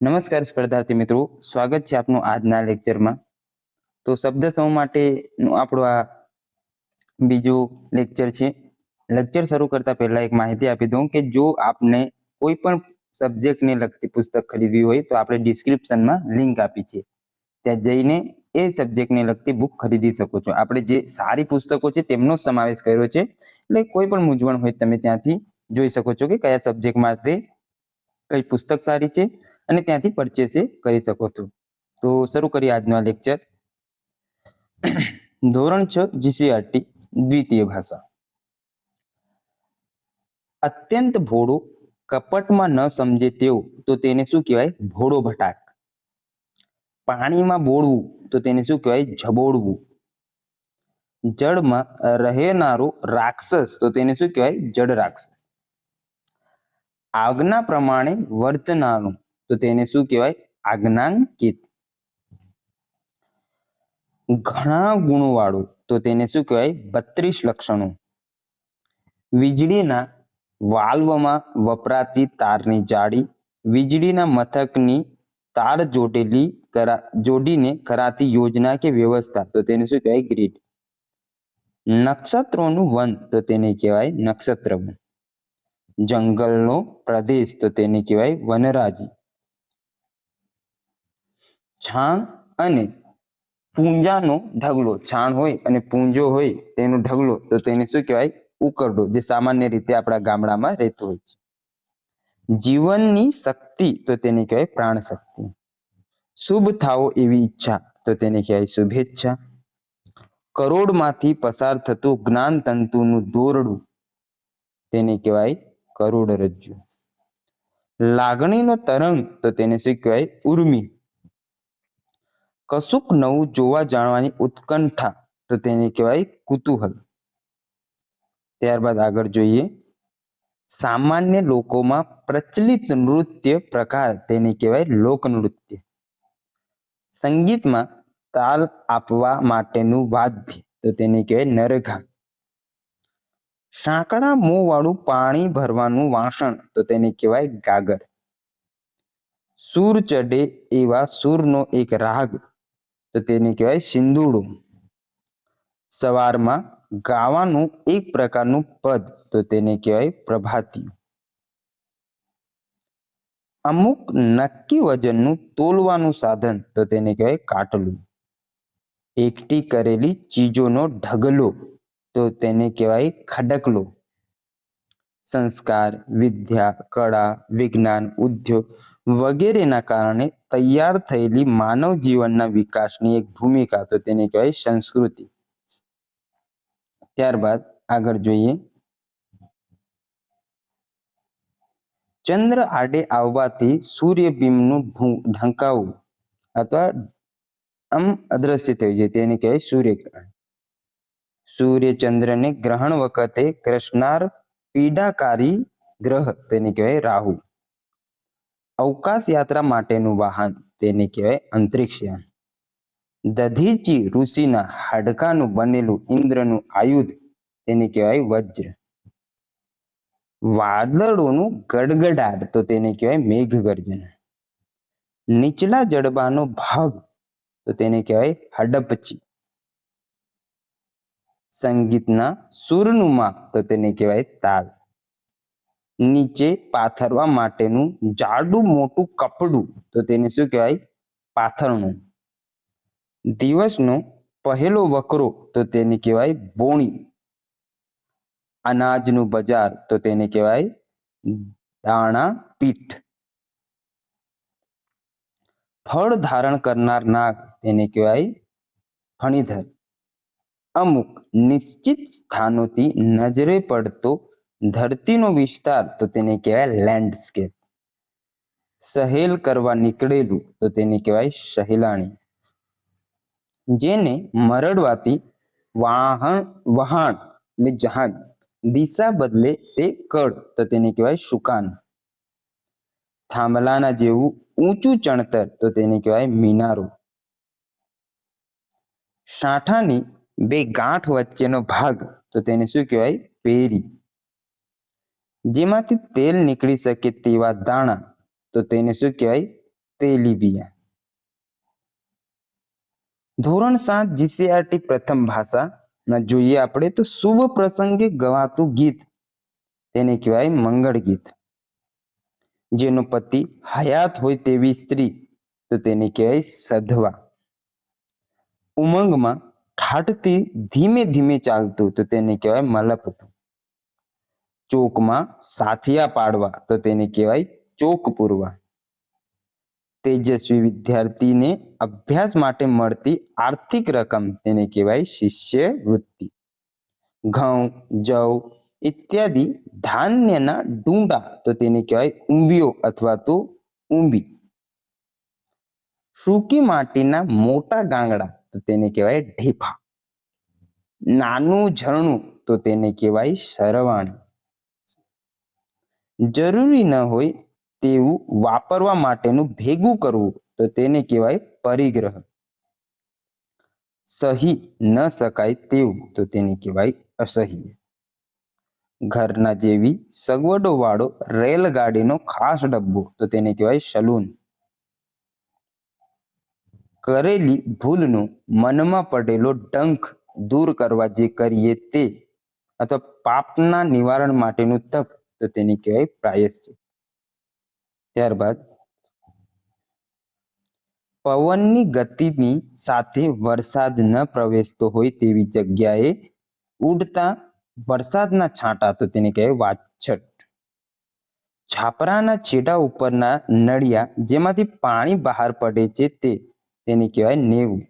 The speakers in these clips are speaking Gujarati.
નમસ્કાર સ્પર્ધાર્થી મિત્રો, સ્વાગત છે આપનું આજના લેક્ચરમાં. તો શબ્દ સમૂહ માટેનું આપણું આ બીજું લેક્ચર છે. લેક્ચર શરૂ કરતા પહેલા એક માહિતી આપી દઉં કે જો આપને કોઈ પણ સબ્જેક્ટને લગતી પુસ્તક ખરીદવી હોય તો આપણે ડિસ્ક્રિપ્શનમાં લિંક આપી છે, ત્યાં જઈને એ સબ્જેક્ટને લગતી બુક ખરીદી શકો છો. આપણે જે સારી પુસ્તકો છે તેમનો સમાવેશ કર્યો છે, એટલે કોઈ પણ મૂંઝવણ હોય તમે ત્યાંથી જોઈ શકો છો કે કયા સબ્જેક્ટ માટે કઈ પુસ્તક સારી છે અને ત્યાંથી પરચેસ કરી શકો છો. તો શરૂ કરીએ આજનો આ લેક્ચર. ધોરણ 6 જીસીઆરટી દ્વિતીય ભાષા. અત્યંત ભોળો, કપટમાં ન સમજે તેવો તો તેને શું કહેવાય? ભોળો ભટાક. પાણીમાં બોળવું તો તેને શું કહેવાય? જબોળવું. જળમાં રહેનારો રાક્ષસ તો તેને શું કહેવાય? જળ રાક્ષસ. આજ્ઞા પ્રમાણે વર્તનારું તો તેને શું કહેવાય? આજ્ઞાંકિત. ઘણા ગુણવાળું તો તેને શું કહેવાય? 32 લક્ષણો. વીજળીના વાલ્વમાં વપરાતી તારની જાળી, વીજળીના મથકની તાર જોડીને કરાતી યોજના કે વ્યવસ્થા તો તેને શું કહેવાય? ગ્રીડ. નક્ષત્રોનું વન તો તેને કહેવાય નક્ષત્ર વન. જંગલનો પ્રદેશ તો તેને કહેવાય વનરાજી. છાણ અને પૂંજાનો ઢગલો, છાણ હોય અને પૂંજો હોય તેનો ઢગલો તો તેને શું કહેવાય? ઉકરડો, જે સામાન્ય રીતે આપણા ગામડામાં રહેતો હોય છે. જીવનની શક્તિ તો તેને કહેવાય પ્રાણ શક્તિ. શુભ થાવો એવી ઈચ્છા તો તેને કહેવાય શુભેચ્છા. કરોડમાંથી પસાર થતું જ્ઞાન તંતુનું દોરડું તેને કહેવાય કરોડરજ્જુ. લાગણીનો તરંગ તો તેને શું કહેવાય? ઉર્મિ. કશુંક નવું જોવા જાણવાની ઉત્કંઠા તો તેને કહેવાય કુતૂહલ. ત્યારબાદ આગળ જોઈએ. સામાન્ય લોકોમાં પ્રચલિત નૃત્ય પ્રકાર તેને કહેવાય લોકનૃત્ય. સંગીતમાં તાલ આપવા માટેનું વાદ્ય તો તેને કહેવાય નરઘા. સાંકડા મોં વાળું પાણી ભરવાનું વાસણ તો તેને કહેવાય ગાગર. સૂર ચડે એવા સૂરનો એક રાગ તો તેને કહેવાય સિંદૂડો. સવારમાં ગાવાનું એક પ્રકારનું પદ તો તેને કહેવાય પ્રભાતિયું. અમુક નક્કી વજનનું તોલવાનું સાધન તો તેને કહેવાય કાટલું. એકઠી કરેલી ચીજોનો ઢગલો તો તેને કહેવાય ખડકલો. સંસ્કાર, વિદ્યા, કળા, વિજ્ઞાન, ઉદ્યોગ વગેરેના કારણે તૈયાર થયેલી માનવ જીવનના વિકાસની એક ભૂમિકા તો તેને કહેવાય સંસ્કૃતિ. ત્યારબાદ આગળ જોઈએ. ચંદ્ર આડે આવવાથી સૂર્યબિંબનું ઢંકાવું અથવા આમ અદ્રશ્ય થઈ જાય તેને કહેવાય સૂર્યગ્રહણ. સૂર્ય ચંદ્રને ગ્રહણ વખતે ગ્રસનાર પીડાકારી ગ્રહ તેને કહેવાય રાહુ. અવકાશ યાત્રા માટેનું વાહન તેને કહેવાય અંતરિક્ષયાન. દધીચી ઋષિના હાડકાનું બનેલું ઇન્દ્રનું આયુધ તેને કહેવાય વજ્ર. વાદળોનું ગડગડાટ તો તેને કહેવાય મેઘગર્જન. નીચલા જડબાનો ભાગ તો તેને કહેવાય હડપચી. સંગીતના સૂરનું માપ તો તેને કહેવાય તાલ. નીચે પાથરવા માટેનું જાડું મોટું કપડું તો તેને શું કહેવાય? પાથરણું. દિવસનો પહેલો વકરો તો તેને કહેવાય બોણી. અનાજનું બજાર તો તેને કહેવાય દાણા પીઠ. ફળ ધારણ કરનાર નાગ તેને કહેવાય ફણીધર. અમુક નિશ્ચિત સ્થાનોથી નજરે પડતો ધરતીનો વિસ્તાર તો તેને કહેવાય લેન્ડસ્કેપ. સહેલ કરવા નીકળેલું તો તેને કહેવાય સહેલાણી. જેને મરડવાથી વહાણ એટલે જહાજ દિશા બદલે તે કળ તો તેને કહેવાય સુકાન. થાંભલાના જેવું ઊંચું ચણતર તો તેને કહેવાય મિનારો. સાંઠાની બે ગાંઠ વચ્ચેનો ભાગ તો તેને શું કહેવાય? પેરી. જેમાંથી તેલ નીકળી શકે તેવા દાણા તો તેને શું કહેવાય? તેલીબિયાં. ધોરણ 7 જીસીઆરટી પ્રથમ ભાષામાં જોઈએ આપણે તો શુભ પ્રસંગે ગવાતું ગીત તેને કહેવાય મંગળ ગીત. જેનો પતિ હયાત હોય તેવી સ્ત્રી તો તેને કહેવાય સધવા. ઉમંગમાં ઠાઠથી ધીમે ધીમે ચાલતું તો તેને કહેવાય મલપતું. ચોકમાં સાથિયા પાડવા તો તેને કહેવાય ચોક પૂરવા. તેજસ્વી વિદ્યાર્થીને અભ્યાસ માટે મળતી આર્થિક રકમ તેને કહેવાય શિષ્યવૃત્તિ. ઘઉં, જવ ઇત્યાદિ ધાન્યના ડુંડા તો તેને કહેવાય ઊંબીઓ અથવા તો ઊંબી. સૂકી માટીના મોટા ગાંગડા તો તેને કહેવાય ઢેફા. નાનું ઝરણું તો તેને કહેવાય સરવાણી. જરૂરી ન હોય તેવું વાપરવા માટેનું ભેગું કરવું તો તેને કહેવાય પરિગ્રહ. સહી ન શકાય તેવું તો તેને કહેવાય અસહ્ય. ઘરના જેવી સગવડો વાળો રેલગાડીનો ખાસ ડબ્બો તો તેને કહેવાય સલૂન. કરેલી ભૂલનો મનમાં પડેલો ડંખ દૂર કરવા જે કરીએ તે અથવા પાપના નિવારણ માટેનું તપ તો તેને કહેવાય પ્રાયશ્ચિત. ત્યારબાદ પવનની ગતિની સાથે વરસાદ ન પ્રવેશતો હોય તેવી જગ્યાએ ઉડતા વરસાદના છાંટા તો તેને કહેવાય વાછટ. છાપરાના છેડા ઉપરના નળિયા જેમાંથી પાણી બહાર પડે છે તેને કહેવાય નેવું.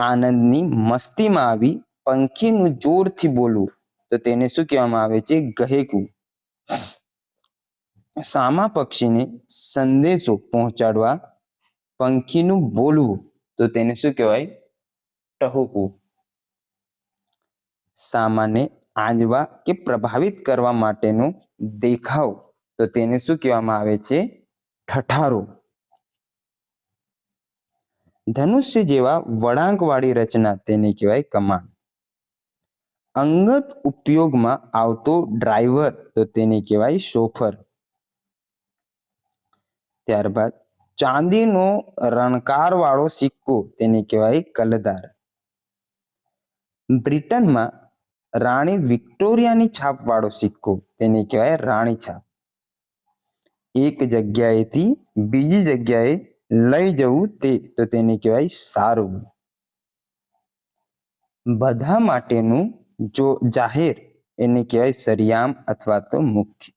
આનંદની મસ્તીમાં આવી પંખીનું જોરથી બોલવું તો તેને શું કહેવામાં આવે છે? ગહેકવું. સામા પક્ષીને સંદેશો પહોંચાડવા પંખીનું બોલવું તો તેને શું કહેવાય? ટહુકવું. સામાને આંજવા કે પ્રભાવિત કરવા માટેનો દેખાવ તો તેને શું કહેવામાં આવે છે? ઠઠારો. ધનુષ્ય જેવા વળાંકવાળી રચના તેને કહેવાય કમાન. અંગત ઉપયોગમાં આવતો ડ્રાઈવર તો તેને કહેવાય શોફર. ત્યારબાદ ચાંદીનો રણકારવાળો સિક્કો તેને કહેવાય કલદાર. બ્રિટનમાં રાણી વિક્ટોરિયાની છાપવાળો સિક્કો તેને કહેવાય રાણી છાપ. એક જગ્યાએથી બીજી જગ્યાએ લઈ જવું તો તેને કહેવાય સારું. બધા માટેનું જો જાહેર એને કહેવાય સરિયામ અથવા તો મુખ્ય.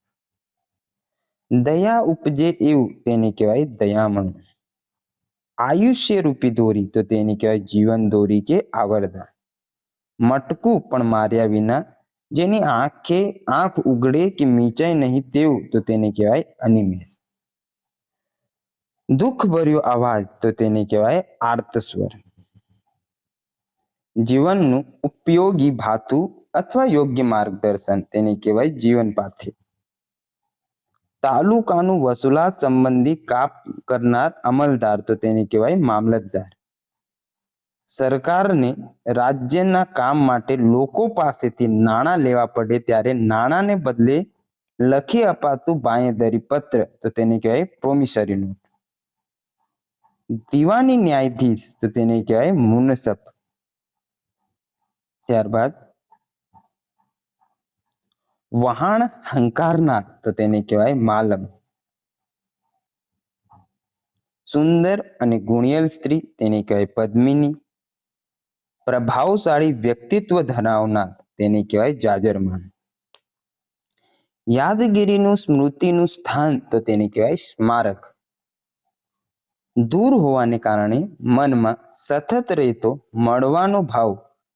દયા ઉપજે એવું તેને કહેવાય દયામણું. આયુષ્ય રૂપી દોરી તો તેને કહેવાય જીવન દોરી કે આવરદા. મટકું પણ માર્યા વિના જેની આંખ ઉગડે કે મીચાય નહીં તેવું તો તેને કહેવાય અનિમેષ. દુઃખ ભર્યો અવાજ તો તેને કહેવાય આર્તસ્વર. જીવનનું ઉપયોગી ભાતું અથવા યોગ્ય માર્ગદર્શન તેને કહેવાય જીવન પાથે. તાલુકાનું વસૂલાત સંબંધી કાપ કરનાર અમલદાર તો તેને કહેવાય મામલતદાર. સરકારને રાજ્યના કામ માટે લોકો પાસેથી નાણાં લેવા પડે ત્યારે નાણાંને બદલે લખી અપાતું બાંયધરી પત્ર તો તેને કહેવાય પ્રોમિસરી નોટ. દીવાની ન્યાયાધીશ તો તેને કહેવાય મુનસફ. ત્યારબાદ વહાણ હંકારનાર તો તેને કહેવાય માલમ. સુંદર અને ગુણિયલ સ્ત્રી તેને કહેવાય પદ્મિની. પ્રભાવશાળી વ્યક્તિત્વ ધરાવનાર તેને કહેવાય જાજરમાન. યાદગીરીનું સ્મૃતિનું સ્થાન તો તેને કહેવાય સ્મારક. દૂર હોવાને કારણે મનમાં સતત રહેતો મળવાનો ભાવ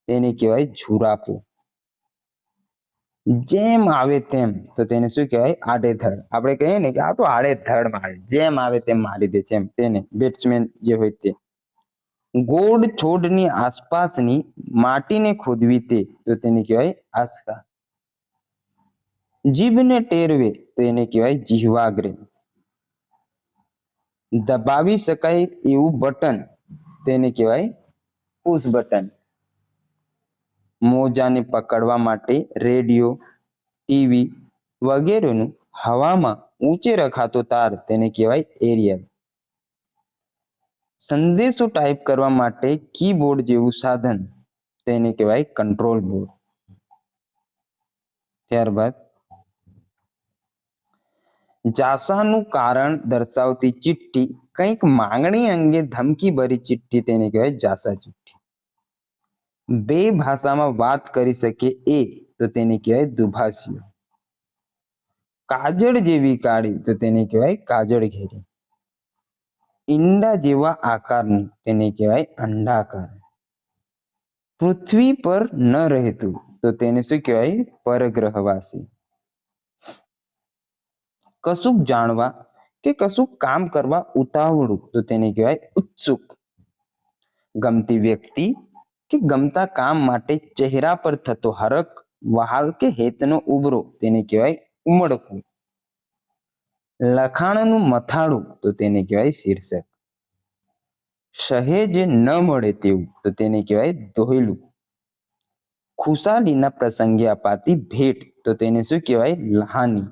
તેને કહેવાય ઝુરાપો. જેમ આવે તેમ તો તેને શું કહેવાય? આડેધડ. આપણે કહીએ ને કે આ તો આડેધડ મારે, જેમ આવે તેમ મારી દે છે, તેને બેટ્સમેન જે હોય તે. ગોળ છોડની આસપાસની માટીને ખોદવી તો તેને કહેવાય આસ્કા. જીભને ટેરવે તો એને કહેવાય જીહવાગ્રે. દબાવી શકાય એવું બટન તેને કહેવાય પુશ બટન. મોજાને પકડવા માટે રેડિયો, ટીવી વગેરેનું હવામાં ઊંચે રખાતો તાર તેને કહેવાય એરિયલ. સંદેશો ટાઈપ કરવા માટે કીબોર્ડ જેવું સાધન તેને કહેવાય કંટ્રોલ બોર્ડ. ત્યારબાદ જાસાનું કારણ દર્શાવતી ચિઠ્ઠી, કંઈક માંગણી અંગે ધમકીભરી ચિઠ્ઠી તેને કહેવાય જાસા ચિઠ્ઠી. બે ભાષામાં વાત કરી શકે એ તો તેને કહેવાય દુભાષીઓ. કાજળ જેવી કાળી તો તેને કહેવાય કાજળ ઘેરી. ઈંડા જેવા આકારનું તેને કહેવાય અંડાકાર. પૃથ્વી પર ન રહેતું તો તેને શું કહેવાય પરગ્રહવાસી. કશુંક જાણવા કે કશુંક કામ કરવા ઉતાવળું તો તેને કહેવાય ઉત્સુક. ગમતી વ્યક્તિ કે ગમતા કામ માટે ચહેરા પર થતો હરખ, વહાલ કે હેતનો ઉભરો તેને કહેવાય ઉમળકું. લખાણનું મથાળું તો તેને કહેવાય શીર્ષક. સહેજે ન મળે તેવું તો તેને કહેવાય દોહલું. ખુશાલીના પ્રસંગે અપાતી ભેટ તો તેને શું કહેવાય લહાની.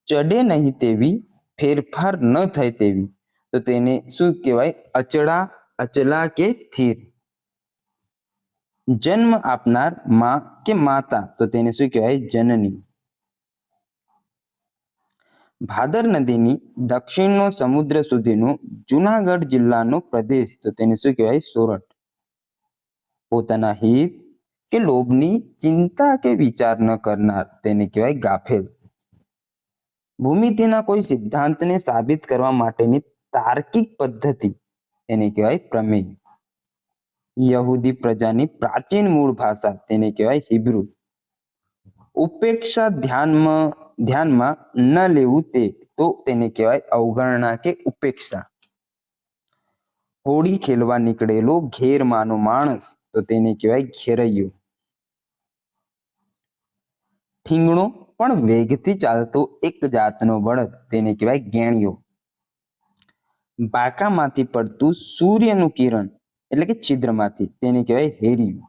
ચડે નહીં તેવી, ફેરફાર ન થાય તેવી તો તેને શું કહેવાય અચળા, અચલા કે સ્થિર. જન્મ આપનાર માં કે માતા તો તેને શું કહેવાય જનની. ભાદર નદીની દક્ષિણનો સમુદ્ર સુધીનો જુનાગઢ જિલ્લાનો પ્રદેશ તો તેને શું કહેવાય સોરઠ. પોતાના હિત કે લોભની ચિંતા કે વિચાર ન કરનાર તેને કહેવાય ગાફેલ. ભૂમિતિના કોઈ સિદ્ધાંતને સાબિત કરવા માટેની તાર્કિક પદ્ધતિ તેને કહેવાય પ્રમેય. યહૂદી પ્રજાની પ્રાચીન મૂળ ભાષા તેને કહેવાય હિબ્રુ. ઉપેક્ષા ધ્યાનમાં ન લેવું તે તો તેને કહેવાય અવગણના કે ઉપેક્ષા. હોળી ખેલવા નીકળેલો ઘેરમાંનો માણસ તો તેને કહેવાય ઘેરૈયો. ઠીંગણો પણ વેગથી ચાલતો એક જાતનો બળદ તેને કહેવાય ગેણિયો. બાકામાંથી પડતું સૂર્યનું કિરણ એટલે કે છિદ્રમાંથી તેને કહેવાય હેરિયું.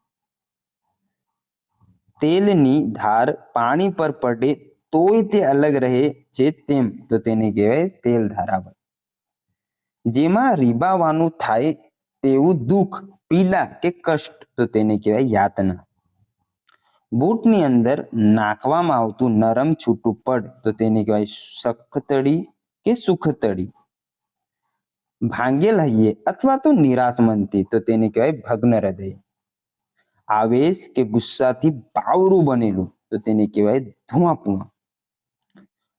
તેલની ધાર પાણી પર પડે તોય તે અલગ રહે છે તેમ તો તેને કહેવાય તેલ ધારાવત. જેમાં રીબાવાનું થાય તેવું દુઃખ, પીડા કે કષ્ટ તો તેને કહેવાય યાતના. બૂટની અંદર નાખવામાં આવતું નરમ છૂટું પડ તો તેને કહેવાય સખતડી કે સુખતડી. ભાંગેલ હૈયે અથવા તો નિરાશમનથી તો તેને કહેવાય ભગ્ન હૃદય. આવેશ કે ગુસ્સાથી બાવરું બનેલું તો તેને કહેવાય ધુઆપુઆ.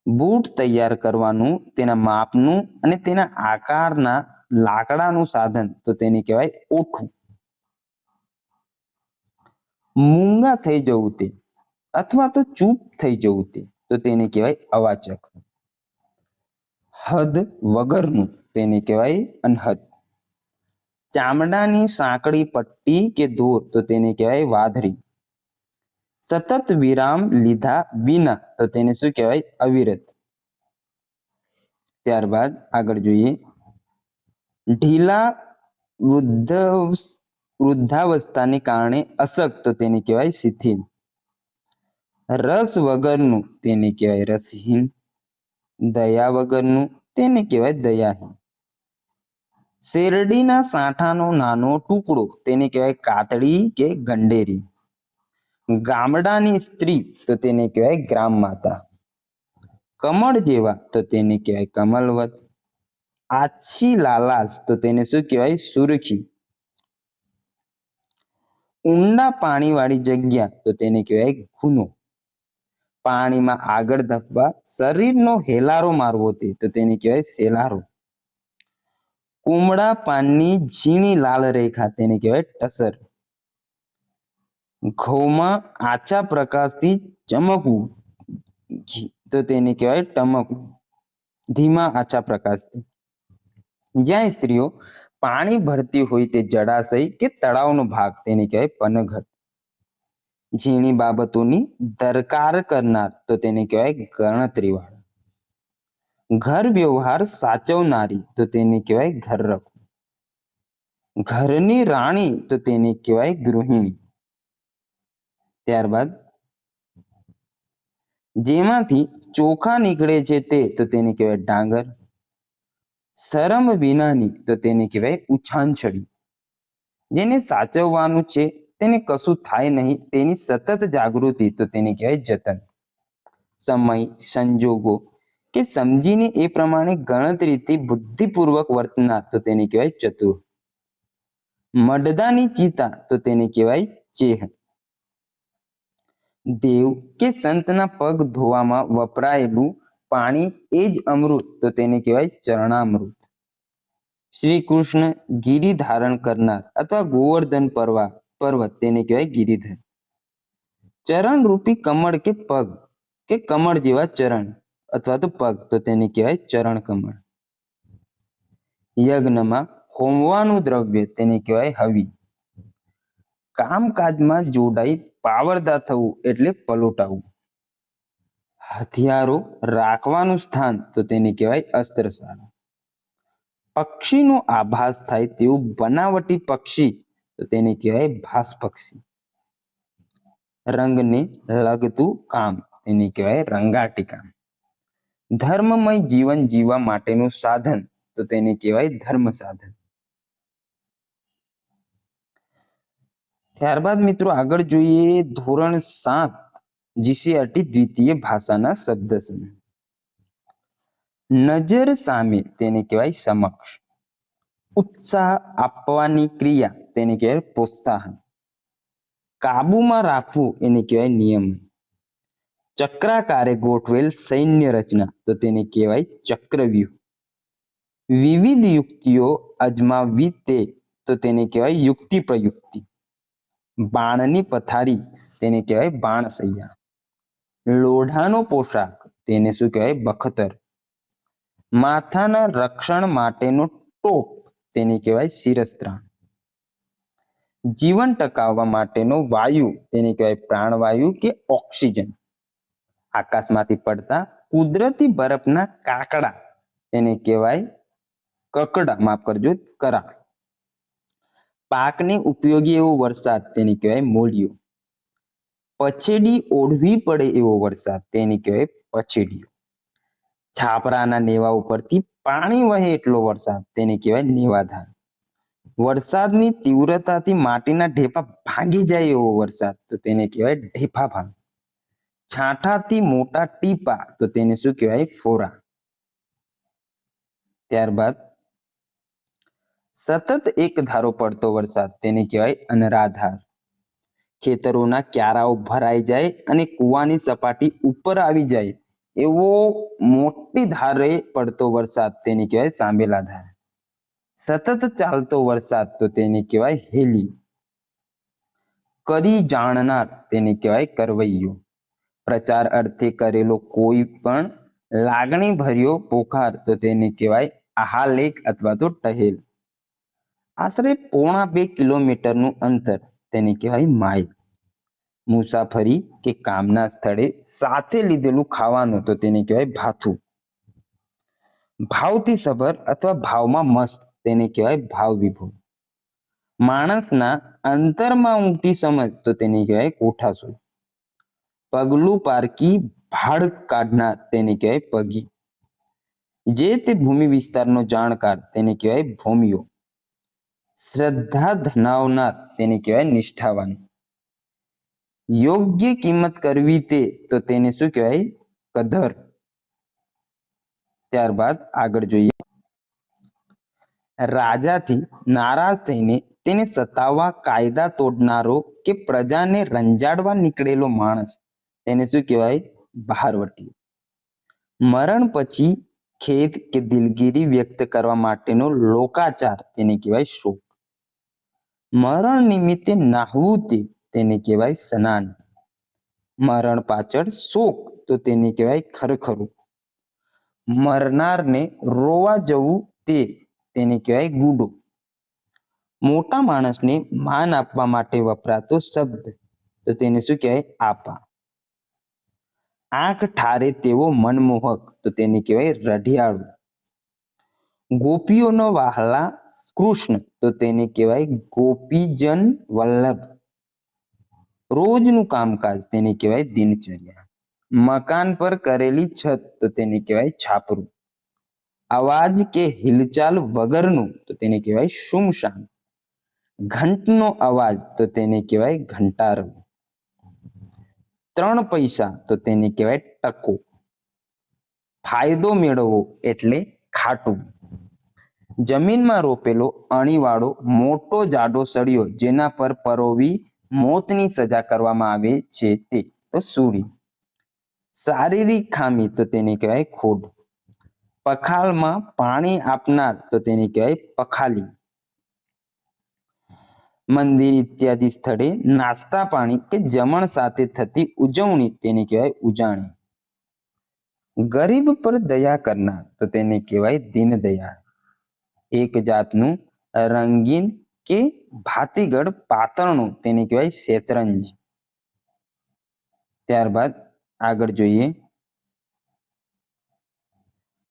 બૂટ તૈયાર કરવાનું, તેના માપનું અને તેના આકારના લાકડાનું સાધન તો તેને કહેવાય ઓઠું. મૂંગા થઈ જવું તે અથવા તો ચૂપ થઈ જવું તે તો તેને કહેવાય અવાચક. હદ વગરનું તેને કહેવાય અનહદ. ચામડાની સાંકડી પટ્ટી કે દોર તો તેને કહેવાય વાધરી. સતત વિરામ લીધા વિના તો તેને શું કહેવાય અવિરત. ત્યારબાદ આગળ જોઈએ. ઢીલા વૃદ્ધાવસ્થાને કારણે અશક્ત તો તેને કહેવાય શિથિલ. રસ વગરનું તેને કહેવાય રસહીન. દયા વગરનું તેને કહેવાય દયાહીન. શેરડીના સાંઠાનો નાનો ટુકડો તેને કહેવાય કાતડી કે ગંડેરી. ગામડાની સ્ત્રી તો તેને કહેવાય ગ્રામ માતા. કમળ જેવા તો તેને કહેવાય કમલવત. આછી લાલાશ તો તેને શું કહેવાય સુરખી. ઊંડા પાણીવાળી જગ્યા તો તેને કહેવાય ખૂનો. પાણીમાં આગળ ધપવા, શરીરનો હેલારો મારવો તે તો તેને કહેવાય સેલારો. કુમળા પાનની ઝીણી લાલ રેખા તેને કહેવાય ટસર. ઘઉંમાં આછા પ્રકાશથી ચમકવું તો તેને કહેવાય ટમકવું. ધીમા આછા પ્રકાશથી. જ્યાં સ્ત્રીઓ પાણી ભરતી હોય તે જળાશય કે તળાવનો ભાગ તેને કહેવાય પનઘટ. ઝીણી બાબતોની દરકાર કરનાર તો તેને કહેવાય ગણતરીવાળા. ઘર વ્યવહાર સાચવનારી તો તેને કહેવાય ઘરરખો. ઘરની રાણી તો તેને કહેવાય ગૃહિણી. ત્યારબાદ જેમાંથી ચોખા નીકળે છે તે તો તેને કહેવાય ડાંગર. શરમ વિનાની તો તેને કહેવાય ઉછાંછડી. જેને સાચવવાનું છે તેને કશું થાય નહીં તેની સતત જાગૃતિ તો તેને કહેવાય જતન. સમય, સંજોગો કે સમજીને એ પ્રમાણે ગણતરીથી બુદ્ધિપૂર્વક વર્તનાર તો તેને કહેવાય ચતુર. મડદાની ચિતા તો તેને કહેવાય ચેહ. દેવ કે સંતના પગ ધોવામાં વપરાયેલું પાણી એ જ અમૃત તો તેને કહેવાય ચરણામૃત. શ્રી કૃષ્ણ ગિરી ધારણ કરનાર અથવા ગોવર્ધન પર્વત તેને કહેવાય ગિરિધર. ચરણરૂપી કમળ કે પગ કે કમળ જેવા ચરણ અથવા તો પગ તો તેને કહેવાય ચરણ કમળ. યજ્ઞમાં હોમવાનું દ્રવ્ય તેને કહેવાય હવિ. કામકાજમાં જોડાઈ પાવરદાર થવું એટલે પલોટાવું. હથિયારો રાખવાનું સ્થાન તો તેને કહેવાય અસ્ત્રશાળા. પક્ષીનો આભાસ થાય તેવું બનાવટી પક્ષી તો તેને કહેવાય ભાસ પક્ષી. રંગને લગતું કામ તેને કહેવાય રંગાટી કામ. ધર્મમય જીવન જીવવા માટેનું સાધન તો તેને કહેવાય ધર્મ સાધન. ત્યારબાદ મિત્રો આગળ જોઈએ ધોરણ 7 જીસીઆરટી દ્વિતીય ભાષાના શબ્દ સમૂહ. નજર સામે તેને કહેવાય સમક્ષ. ઉત્સાહ આપવાની ક્રિયા તેને કહેવાય પ્રોત્સાહન. કાબુમાં રાખવું એને કહેવાય નિયમન. ચક્રાકારે ગોઠવેલ સૈન્ય રચના તો તેને કહેવાય ચક્રવ્યૂહ. વિવિધ યુક્તિઓ અજમાવવી તે તો તેને કહેવાય યુક્તિ પ્રયુક્તિ. બાણની પથારી તેને કહેવાય બાણસૈયા. લોઢાનો પોશાક તેને શું કહેવાય બખતર. માથાના રક્ષણ માટેનો ટોપ તેને કહેવાય શિરસ્ત્રાણ. જીવન ટકાવવા માટેનો વાયુ તેને કહેવાય પ્રાણવાયુ કે ઓક્સિજન. આકાશમાંથી પડતા કુદરતી બરફના કાકડા તેને કહેવાય કરા. પાકને ઉપયોગી એવો વરસાદ તેને કહેવાય મોલિયો. પછેડી ઓઢવી પડે એવો વરસાદ તેને કહેવાય પછેડીયો. છાપરાના નેવા ઉપરથી પાણી વહે એટલો વરસાદ તેને કહેવાય નેવાધાર. વરસાદની તીવ્રતાથી માટીના ઢેફા ભાંગી જાય એવો વરસાદ તો તેને કહેવાય ઢેફા ભાંગ. છાંટાથી મોટા ટીપા તો તેને શું કહેવાય ફોરા. ત્યારબાદ સતત એક ધારો પડતો વરસાદ તેને કહેવાય અનરાધાર. ખેતરોના ક્યારાઓ ભરાઈ જાય અને કૂવાની સપાટી ઉપર આવી જાય એવો મોટી ધારે પડતો વરસાદ તેને કહેવાય સાંભેલા ધાર. સતત ચાલતો વરસાદ તો તેને કહેવાય હેલી. કરી જાણનાર તેને કહેવાય કરવૈયો. પ્રચાર અર્થે કરેલો કોઈ પણ લાગણી ભર્યો પોકાર તો તેને કહેવાય આહાલેખ અથવા તો ટહેલ. આશરે 1.5 કિલોમીટરનું અંતર તેને કહેવાય માઇલ. મુસાફરી કે કામના સ્થળે સાથે લીધેલું ખાવાનું તો તેને કહેવાય ભાથું. ભાવથી સભર અથવા ભાવમાં મસ્ત તેને કહેવાય ભાવ વિભોર. માણસના અંતરમાં ઊંઘતી સમજ તો તેને કહેવાય કોઠાસૂઝ. પગલું પારકી ભાડ કાઢનાર તેને કહેવાય પગી. જે તે ભૂમિ વિસ્તારનો જાણકાર તેને કહેવાય ભૂમિયો. શ્રદ્ધા ધનાવનાર તેને કહેવાય નિષ્ઠાવાન. યોગ્ય કિંમત કરવી તે તો તેને શું કહેવાય કદર. ત્યારબાદ આગળ જોઈએ રાજાથી નારાજ થઈને તેને સતાવવા કાયદા તોડનારો કે પ્રજાને રંજાડવા નીકળેલો માણસ તેને શું કહેવાય બહારવટી. મરણ પછી ખેદ કે દિલગીરી વ્યક્ત કરવા માટેનો લોકાચાર તેને કહેવાય શોક. મરણ નિમિત્તે નાહવું તેને કહેવાય સ્નાન. મરણ પાછળ શોક તો તેને કહેવાય ખરખરું. મરનારને રોવા જવું તેને કહેવાય ગુડો. મોટા માણસને માન આપવા માટે વપરાતો શબ્દ તો તેને શું કહેવાય આપા. આંખ ઠારે તેવો મનમોહક તો તેને કહેવાય રઢિયાળું. ગોપીઓનો વહાલા કૃષ્ણ તો તેને કહેવાય ગોપીજન વલ્લભ. રોજનું કામકાજ તેને કહેવાય દિનચર્યા. મકાન પર કરેલી છત તો તેને કહેવાય છાપરું. અવાજ કે હિલચાલ વગરનું તો તેને કહેવાય સુમસાન. ઘંટનો અવાજ તો તેને કહેવાય ઘંટારવું. 3 પૈસા તો તેને કહેવાય ટકો. ફાયદો મેળવવો એટલે ખાટું. જમીનમાં રોપેલો અણીવાળો મોટો જાડો સળિયો જેના પર પરોવી મોતની સજા કરવામાં આવે છે તે તો સૂળી. શારીરિક ખામી તો તેને કહેવાય ખોડ. પખાલમાં પાણી આપનાર તો તેને કહેવાય પખાલી. મંદિર ઇત્યાદિ સ્થળે નાસ્તા પાણી કે જમણ સાથે થતી ઉજવણી તેને કહેવાય ઉજાણી. ગરીબ પર દયા કરનાર તો તેને કહેવાય દીનદયાળ. એક જાતનું રંગીન કે ભાતીગળ પાતળનું તેને કહેવાય શેતરંજ. ત્યારબાદ આગળ જોઈએ.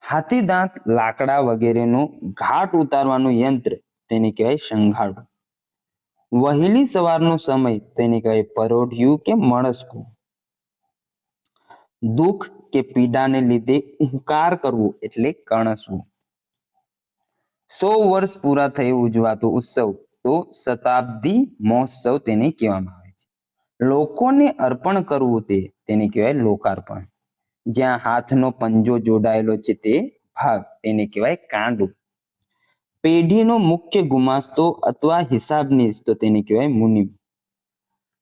હાથી દાંત લાકડા વગેરેનું ઘાટ ઉતારવાનું યંત્ર તેને કહેવાય સંઘાડો. વહેલી સવારનો સમય તેને કહેવાય પરોઢિયું કે મળસ્કું. દુઃખ કે પીડાને લીધે ઉહકાર કરવું એટલે કણસવું. 100 વર્ષ પૂરા થઈ ઉજવાતો ઉત્સવ તો શતાબ્દી મહોત્સવ તેને કહેવામાં આવે છે. લોકોને અર્પણ કરવું તેને કહેવાય લોકાર્પણ. જ્યાં હાથનો પંજો જોડાયેલો છે તે ભાગ તેને કહેવાય કાંડું. પેઢીનો મુખ્ય ગુમાસ્તો અથવા હિસાબનીશ તો તેને કહેવાય મુનિમ.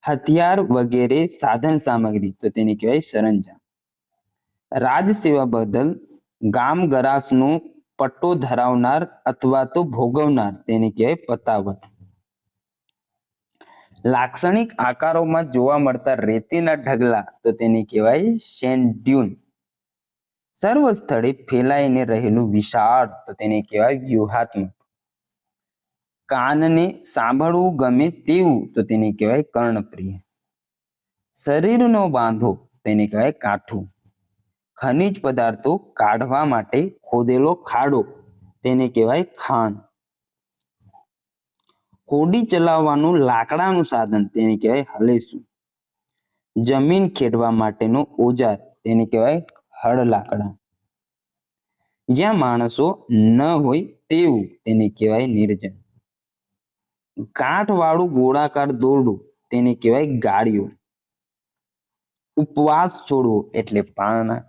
હથિયાર વગેરે સાધન સામગ્રી તો તેને કહેવાય સરંજામ. રાજસેવા બદલ ગામ ગરાસનો પટ્ટો ધરાવનાર અથવા તો ભોગવનાર તેને કહેવાય પતાવટ. લાક્ષણિક આકારોમાં જોવા મળતા રેતીના ઢગલા તો તેને કહેવાય સેન્ડ ડ્યુન. સર્વ સ્થળે ફેલાઈને રહેલું વિશાળ તો તેને કહેવાય વ્યૂહાત્મક. કાનને સાંભળવું ગમે તેવું તો તેને કહેવાય કર્ણપ્રિય. શરીરનો બાંધો તેને કહેવાય કાઠું. ખનિજ પદાર્થો કાઢવા માટે ખોદેલો ખાડો તેને કહેવાય ખાણ. હોડી ચલાવવાનું લાકડાનું સાધન તેને કહેવાય હલેસું. જમીન ખેડવા માટેનો ઓજાર તેને કહેવાય હળ લાકડા. જ્યાં માણસો ન હોય તેવું તેને કહેવાય નિર્જન. કાંઠવાળું ગોળાકાર દોરડું તેને કહેવાય ગાળિયો. ઉપવાસ છોડવો એટલે પારણા.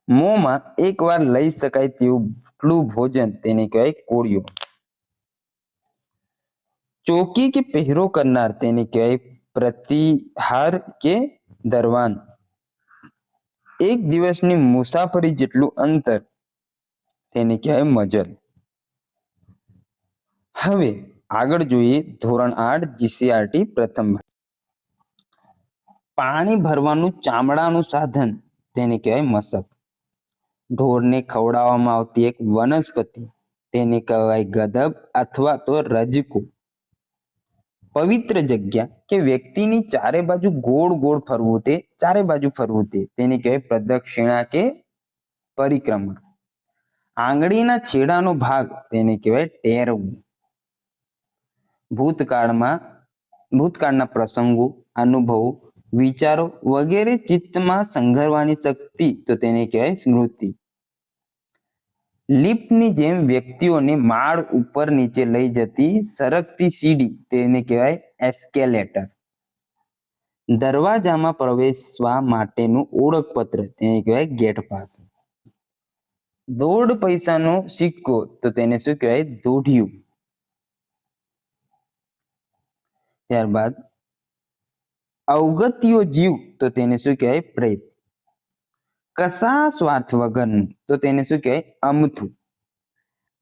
મોંમાં એકવાર લઈ શકાય તેટલું ભોજન તેને કહેવાય કોળિયો. ચોકી કે પહેરો કરનાર તેને કહેવાય પ્રતિહાર કે દરવાન. એક દિવસની મુસાફરી જેટલું અંતર તેને કહેવાય મજલ. હવે આગળ જોઈએ ધોરણ 8 જીસીઆરટી પ્રથમ. પાણી ભરવાનું ચામડાનું સાધન તેને કહેવાય મશક. ઢોરને ખવડાવવામાં આવતી એક વનસ્પતિ તેને કહેવાય ગદબ અથવા તો રજકો. પવિત્ર જગ્યા કે વ્યક્તિની ચારે બાજુ ગોળ ગોળ ફરવું તેને કહેવાય પ્રદક્ષિણા કે પરિક્રમા. આંગળીના છેડાનો ભાગ તેને કહેવાય ટેરવું. ભૂતકાળના પ્રસંગો, અનુભવો, વિચારો વગેરે ચિત્તમાં સંઘરવાની શક્તિ તો તેને કહેવાય સ્મૃતિ. લિફ્ટની જેમ વ્યક્તિઓને માળ ઉપર નીચે લઈ જતી સરકતી સીડી તેને કહેવાય એસ્કેલેટર. દરવાજામાં પ્રવેશવા માટેનું ઓળખપત્ર તેને કહેવાય ગેટ પાસ. 1.5 પૈસાનો સિક્કો તો તેને શું કહેવાય દોઢિયું. ત્યારબાદ અવગત્યો જીવ તો તેને શું કહેવાય પ્રેત. કશા સ્વાર્થ વગરનું તો તેને શું કહેવાય અમથું.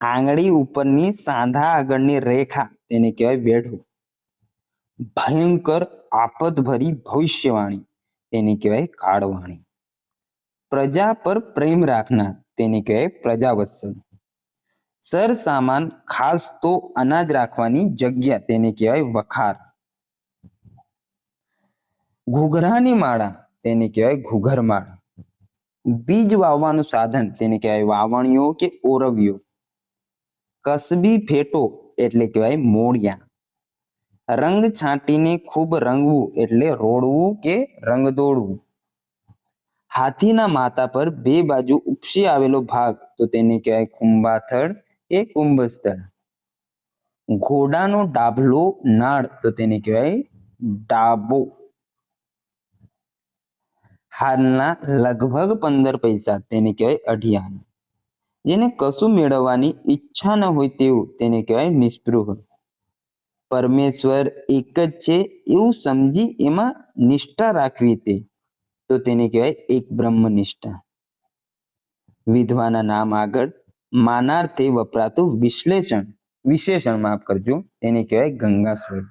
આંગળી ઉપરની સાંધા આગળની રેખા તેને કહેવાય વેઢો. ભયંકર આફતભરી ભવિષ્યવાણી તેને કહેવાય કાળવાણી. પ્રજા પર પ્રેમ રાખનાર તેને કહેવાય પ્રજાવત્સલ. સરસામાન ખાસ તો અનાજ રાખવાની જગ્યા તેને કહેવાય વખાર. ઘૂઘરાની માળા તેને કહેવાય ઘૂઘરમાળ. બીજ વાવવાનું સાધન તેને કહેવાય વાવણીઓ કે ઓરવિયો. કસબી ફેટો એટલે કહેવાય મોળિયા. રંગ છાંટીને ખૂબ રંગવું એટલે રોડવું કે રંગ દોડવું. હાથીના માથા પર બે બાજુ ઉપસી આવેલો ભાગ તો તેને કહેવાય કુંભાથળ કે કુંભસ્થળ. ઘોડાનો ડાભલો નાળ તો તેને કહેવાય ડાબો. હાલના લગભગ 15 પૈસા તેને કહેવાય અઢિયાના. જેને કશું મેળવવાની ઈચ્છા ન હોય તેવું તેને કહેવાય નિસ્પૃહ. પરમેશ્વર એક જ છે એવું સમજી એમાં નિષ્ઠા રાખવી તે તો તેને કહેવાય એક બ્રહ્મનિષ્ઠા. વિધવાના નામ આગળ માનાર્થે વપરાતું વિશેષણ માફ કરજો, તેને કહેવાય ગંગાસ્વર.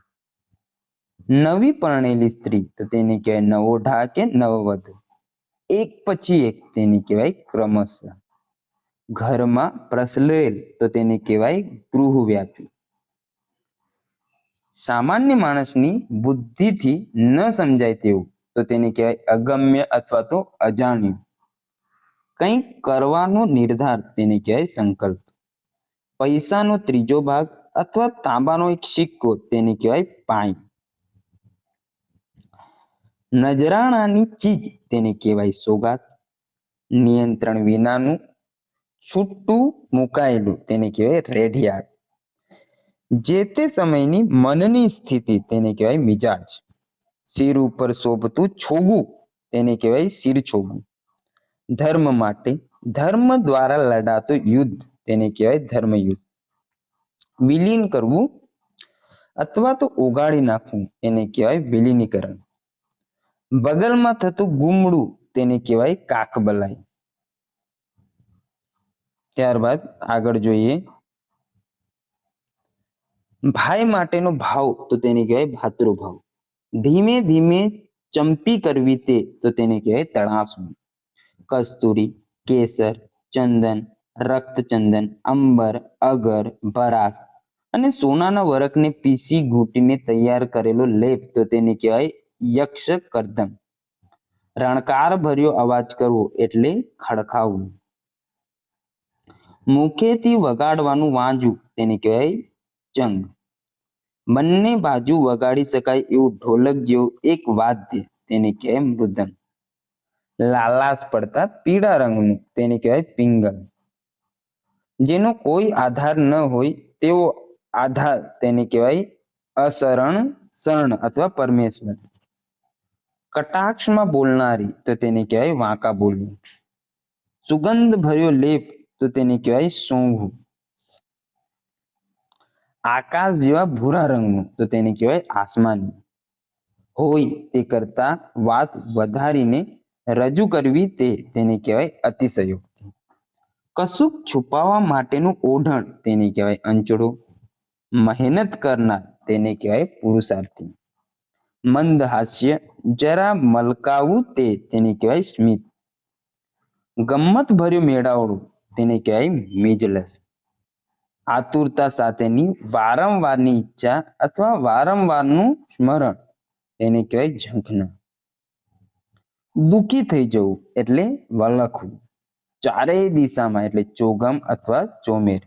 નવી પરણેલી સ્ત્રી તો તેને કહેવાય નવોઢા કે નવવધુ. એક પછી એક તેને કહેવાય ક્રમશઃ. ઘરમાં પ્રસરેલ તો તેને કહેવાય ગૃહવ્યાપી. સામાન્ય માણસની બુદ્ધિથી ન સમજાય તેવું તો તેને કહેવાય અગમ્ય અથવા તો અજાણ્યું. કંઈક કરવાનો નિર્ધાર તેને કહેવાય સંકલ્પ. પૈસાનો ત્રીજો ભાગ અથવા તાંબાનો એક સિક્કો તેને કહેવાય પાઈ. નજરાણાની ચીજ તેને કહેવાય સોગાત. નિયંત્રણ વિનાનું છૂટું મુકાયેલું તેને કહેવાય રેઢિયાળ. જે તે સમયની મનની સ્થિતિ તેને કહેવાય મિજાજ. શિર ઉપર શોભતું છોગું તેને કહેવાય શિરછોગું. ધર્મ માટે ધર્મ દ્વારા લડાતું યુદ્ધ તેને કહેવાય ધર્મયુદ્ધ. વિલીન કરવું અથવા તો ઓગાળી નાખવું એને કહેવાય વિલીનીકરણ. બગલમાં થતું ગુમડું તેને કહેવાય કાકબલાઈ. ત્યારબાદ આગળ જોઈએ ભાઈ માટેનો ભાવ તો તેને કહેવાય ભાતૃભાવ. ધીમે ધીમે ચંપી કરવી તે તો તેને કહેવાય તણાસું. કસ્તુરી, કેસર, ચંદન, રક્તચંદન, અંબર, અગર, ભરાસ અને સોનાના વરખને પીસી ઘૂંટીને તૈયાર કરેલો લેપ તો તેને કહેવાય યક્ષ કરદમ. રણકાર ભર્યો અવાજ કરવો એટલે ખડખાવવું. મુખેથી વગાડવાનું વાંજવું તેને કહેવાય ચંગ. બંને બાજુ વગાડી શકાય એવું ઢોલક જેવું એક વાદ્ય તેને કહેવાય મૃદંગ. લાલાશ પડતા પીળા રંગનું તેને કહેવાય પિંગલ. જેનો કોઈ આધાર ન હોય તેવો આધાર તેને કહેવાય અશરણ શરણ અથવા પરમેશ્વર. કટાક્ષમાં બોલનારી તો તેને કહેવાય વાંકા બોલી. સુગંધ ભર્યો લેપ તો તેને કહેવાય સોંઘું. આકાશ જેવા ભૂરા રંગનું તો તેને કહેવાય આસમાની. હોય તે કરતા વાત વધારીને રજૂ કરવી તે તેને કહેવાય અતિશયોક્તિ. કશુંક છુપાવવા માટેનું ઓઢણ તેને કહેવાય અંચળો. મહેનત કરનાર તેને કહેવાય પુરુષાર્થી. મંદ હાસ્ય જરા મલકાવું તે તેને કહેવાય સ્મિત. ગમ્મત ભર્યું મેળાવડું તેને કહેવાય મેજલસ. આતુરતા સાથેની વારંવારની ઈચ્છા અથવા વારંવારનું સ્મરણ તેને કહેવાય ઝંખના. દુઃખી થઈ જવું એટલે વલખવું. ચારેય દિશામાં એટલે ચોગમ અથવા ચોમેર.